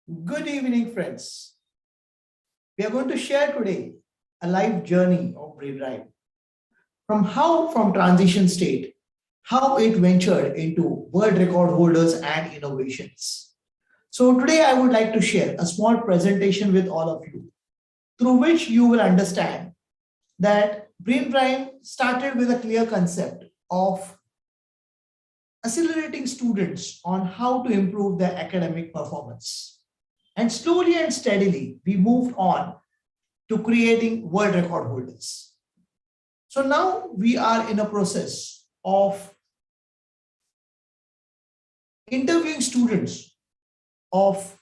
Good evening, friends. We are going to share today a life journey of Brainride from transition state, how it ventured into world record holders and innovations. So today I would like to share a small presentation with all of you through which you will understand that Brainride started with a clear concept of accelerating students on how to improve their academic performance. And slowly and steadily, we moved on to creating world record holders. So now we are in a process of interviewing students of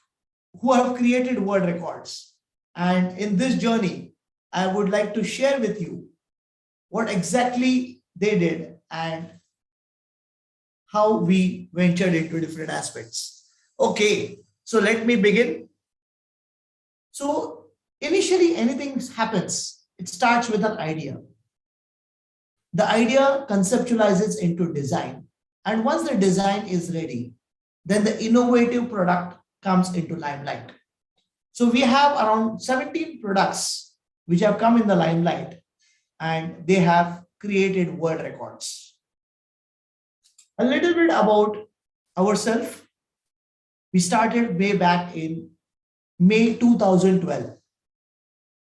who have created world records. And in this journey, I would like to share with you what exactly they did and how we ventured into different aspects. Okay, so let me begin. So initially, anything happens, it starts with an idea. The idea conceptualizes into design. And once the design is ready, then the innovative product comes into limelight. So we have around 17 products which have come in the limelight and they have created world records. A little bit about ourselves. We started way back in May 2012.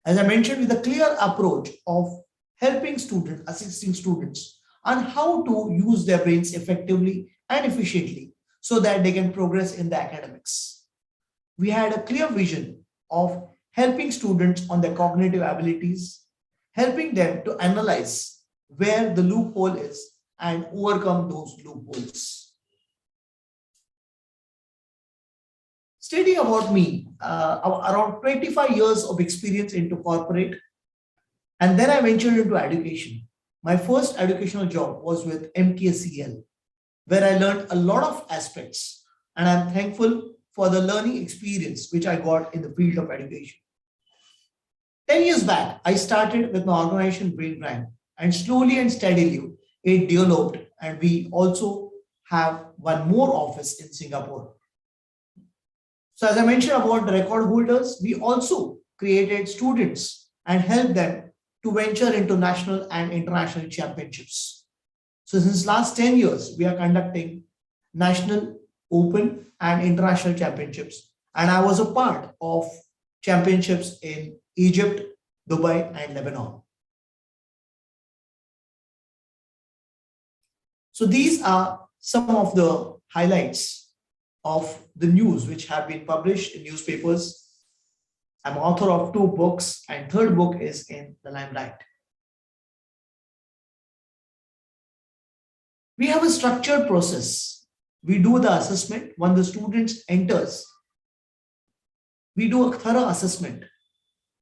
As I mentioned, with a clear approach of helping students, assisting students on how to use their brains effectively and efficiently so that they can progress in the academics. We had a clear vision of helping students on their cognitive abilities, helping them to analyze where the loophole is and overcome those loopholes. Stating about me, around 25 years of experience into corporate, and then I ventured into education. My first educational job was with MKCL, where I learned a lot of aspects, and I'm thankful for the learning experience which I got in the field of education. 10 years back, I started with my organization Brain Brand, and slowly and steadily it developed, and we also have one more office in Singapore. So as I mentioned about the record holders, we also created students and helped them to venture into national and international championships. So since last 10 years, we are conducting national, open and international championships. And I was a part of championships in Egypt, Dubai and Lebanon. So these are some of the highlights of the news which have been published in newspapers. I'm author of 2 books and third book is in the limelight. We have a structured process. We do the assessment when the students enters. We do a thorough assessment,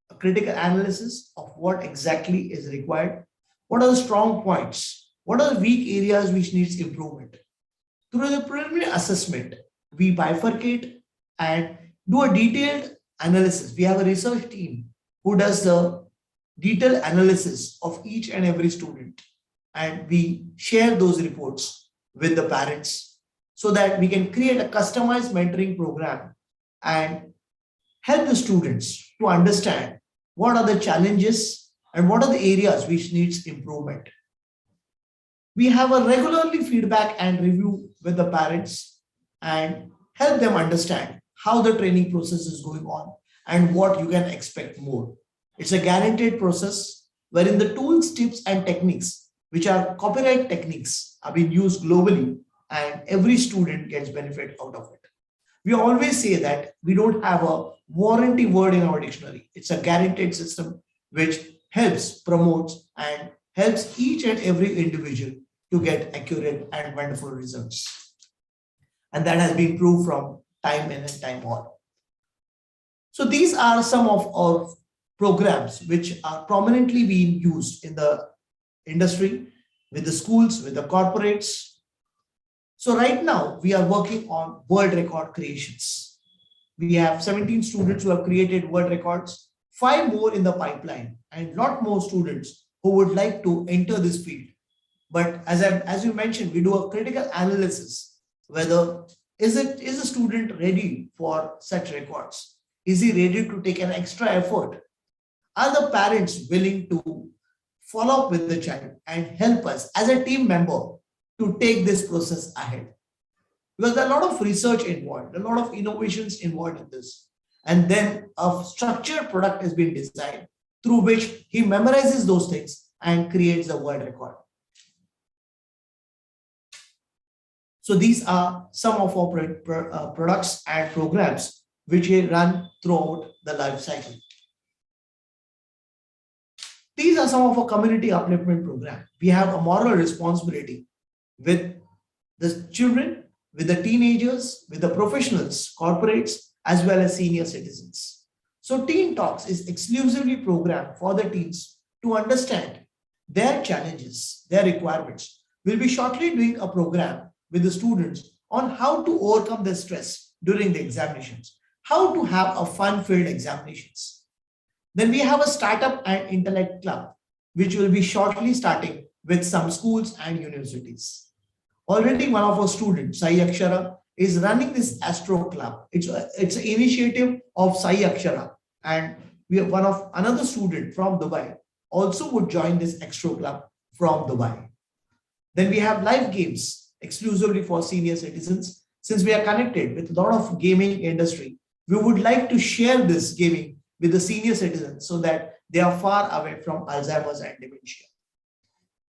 a critical analysis of what exactly is required. What are the strong points? What are the weak areas which needs improvement? Through the preliminary assessment, we bifurcate and do a detailed analysis. We have a research team who does the detailed analysis of each and every student, and we share those reports with the parents so that we can create a customized mentoring program and help the students to understand what are the challenges and what are the areas which needs improvement. We have a regularly feedback and review with the parents and help them understand how the training process is going on and what you can expect more. It's a guaranteed process wherein the tools, tips, and techniques, which are copyright techniques, are being used globally and every student gets benefit out of it. We always say that we don't have a warranty word in our dictionary. It's a guaranteed system which helps, promotes, and helps each and every individual to get accurate and wonderful results. And that has been proved from time in and time out. So these are some of our programs which are prominently being used in the industry, with the schools, with the corporates. So right now we are working on world record creations. We have 17 students who have created world records, 5 more in the pipeline, and a lot more students who would like to enter this field. But as you mentioned, we do a critical analysis whether Is a student ready for such records? Is he ready to take an extra effort? Are the parents willing to follow up with the child and help us as a team member to take this process ahead? Because there are a lot of research involved, a lot of innovations involved in this. And then a structured product has been designed through which he memorizes those things and creates a world record. So these are some of our products and programs which we run throughout the life cycle. These are some of our community upliftment program. We have a moral responsibility with the children, with the teenagers, with the professionals, corporates, as well as senior citizens. So Teen Talks is exclusively programmed for the teens to understand their challenges, their requirements. We'll be shortly doing a program with the students on how to overcome the stress during the examinations, how to have a fun-filled examinations. Then we have a startup and intellect club, which will be shortly starting with some schools and universities. Already one of our students, Sai Akshara, is running this Astro Club. It's an initiative of Sai Akshara. And we have one of another student from Dubai also would join this Astro Club from Dubai. Then we have live games exclusively for senior citizens. Since we are connected with a lot of gaming industry, we would like to share this gaming with the senior citizens so that they are far away from Alzheimer's and dementia.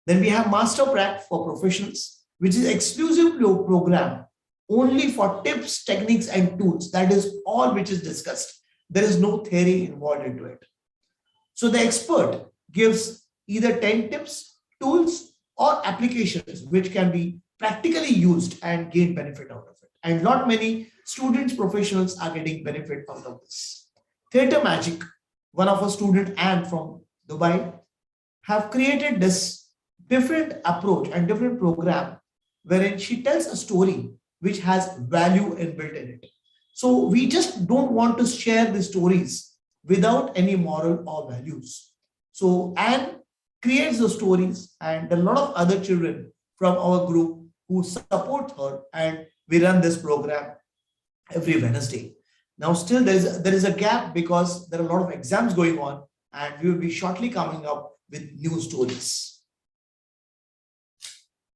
Then we have Master Prac for professionals, which is exclusive program only for tips, techniques, and tools. That is all which is discussed. There is no theory involved into it. So the expert gives either 10 tips, tools, or applications which can be practically used and gain benefit out of it. And not many students, professionals are getting benefit out of this. Theatre Magic, one of our students, Anne from Dubai, have created this different approach and different program wherein she tells a story which has value inbuilt in it. So we just don't want to share the stories without any moral or values. So Anne creates the stories, and a lot of other children from our group who support her, and we run this program every Wednesday. Now still there is a gap because there are a lot of exams going on, and we will be shortly coming up with new stories.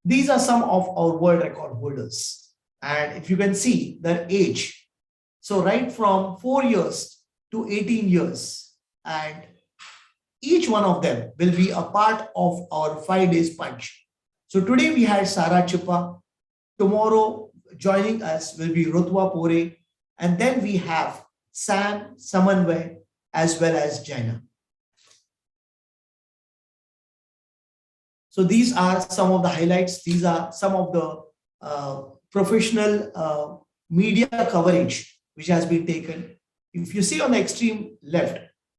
These are some of our world record holders. And if you can see their age, so right from 4 years to 18 years, and each one of them will be a part of our 5 days punch. So today we had Sarah Chippa. Tomorrow joining us will be Rutwa Pore. And then we have Sam Samanway as well as Jaina. So these are some of the highlights. These are some of the professional media coverage which has been taken. If you see on the extreme left,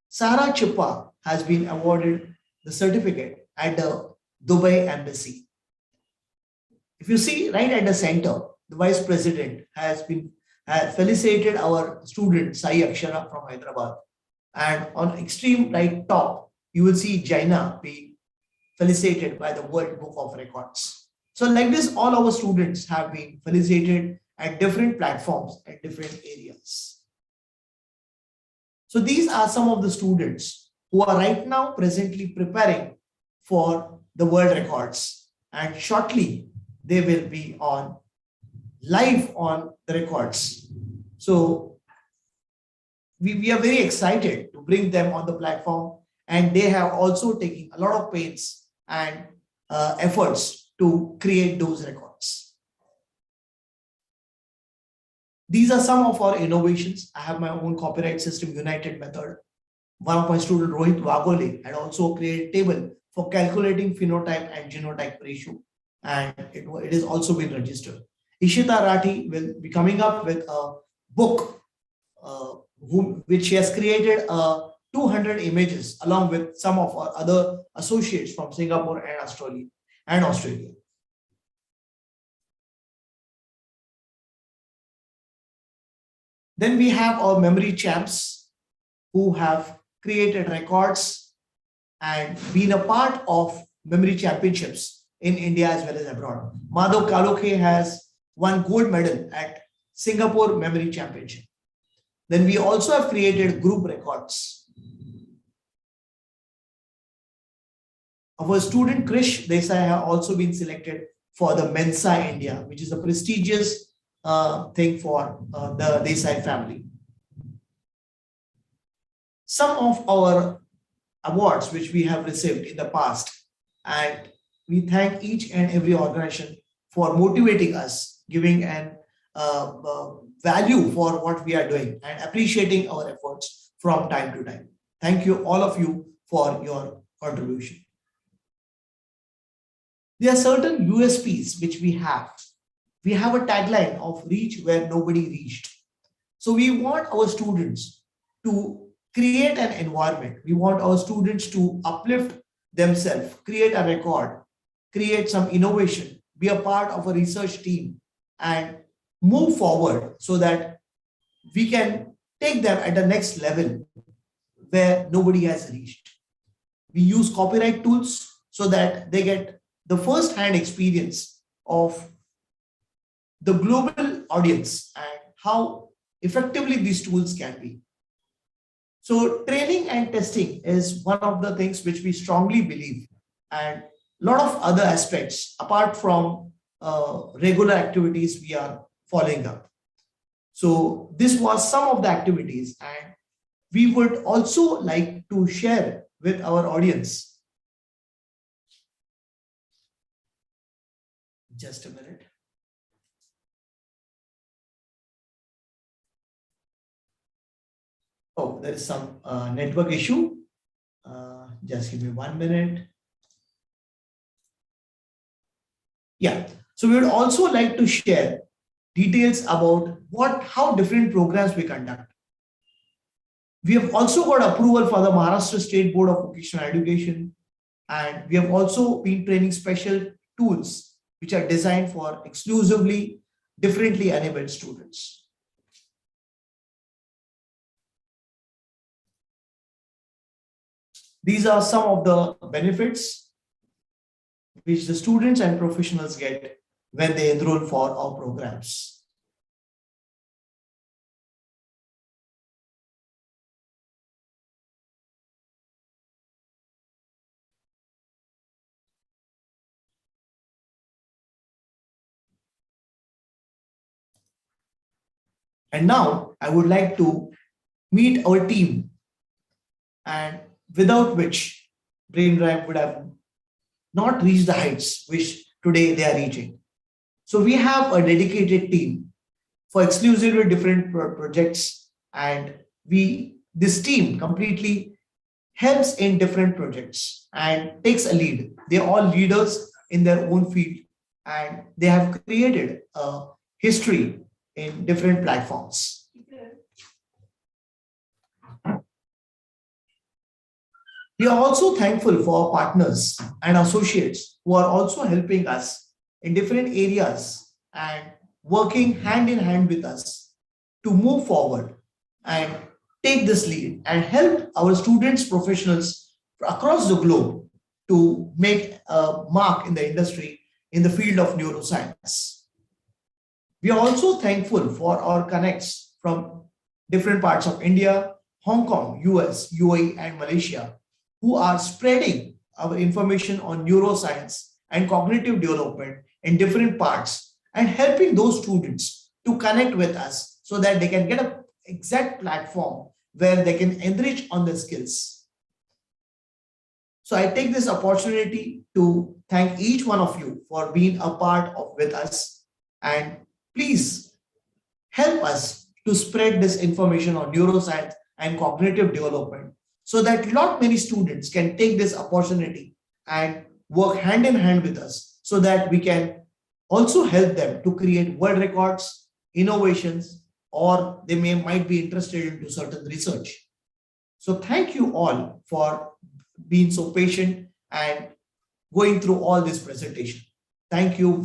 Sarah Chippa has been awarded the certificate at the Dubai Embassy. If you see right at the center, the Vice President has felicitated our student Sai Akshara from Hyderabad. And on extreme right top, you will see Jaina being felicitated by the World Book of Records. So like this, all our students have been felicitated at different platforms at different areas. So these are some of the students who are right now presently preparing for the world records, and shortly they will be on live on the records. So we are very excited to bring them on the platform, and they have also taken a lot of pains and efforts to create those records. These are some of our innovations. I have my own copyright system, United Method. One of my students, Rohit Wagole, had also created a table for calculating phenotype and genotype ratio, and it has also been registered. Ishita Rathi will be coming up with a book which she has created 200 images along with some of our other associates from Singapore and Australia. Then we have our memory champs who have created records and been a part of memory championships in India as well as abroad. Madhav Kalokhe has won gold medal at Singapore Memory Championship. Then we also have created group records. Our student Krish Desai have also been selected for the Mensa India, which is a prestigious thing for the Desai family. Some of our awards which we have received in the past, and we thank each and every organization for motivating us, giving an value for what we are doing and appreciating our efforts from time to time. Thank you, all of you, for your contribution. There are certain USPs which we have. We have a tagline of reach where nobody reached. So we want our students to create an environment. We want our students to uplift themselves, create a record, create some innovation, be a part of a research team, and move forward so that we can take them at the next level where nobody has reached. We use copyright tools so that they get the first-hand experience of the global audience and how effectively these tools can be. So training and testing is one of the things which we strongly believe, and a lot of other aspects apart from regular activities we are following up. So this was some of the activities, and we would also like to share with our audience. Just a minute. Oh, there is some network issue. Just give me 1 minute. Yeah. So we would also like to share details about how different programs we conduct. We have also got approval for the Maharashtra State Board of Vocational Education, and we have also been training special tools which are designed for exclusively differently enabled students. These are some of the benefits which the students and professionals get when they enroll for our programs. And now I would like to meet our team, and without which BrainDrive would have not reached the heights which today they are reaching. So we have a dedicated team for exclusively different projects, and this team completely helps in different projects and takes a lead. They're all leaders in their own field, and they have created a history in different platforms. We are also thankful for our partners and associates who are also helping us in different areas and working hand in hand with us to move forward and take this lead and help our students, professionals across the globe to make a mark in the industry in the field of neuroscience. We are also thankful for our connects from different parts of India, Hong Kong, US, UAE, and Malaysia, who are spreading our information on neuroscience and cognitive development in different parts and helping those students to connect with us so that they can get an exact platform where they can enrich on their skills. So I take this opportunity to thank each one of you for being a part of with us, and please help us to spread this information on neuroscience and cognitive development so that not many students can take this opportunity and work hand in hand with us so that we can also help them to create world records, innovations, or they might be interested into certain research. So thank you all for being so patient and going through all this presentation. Thank you.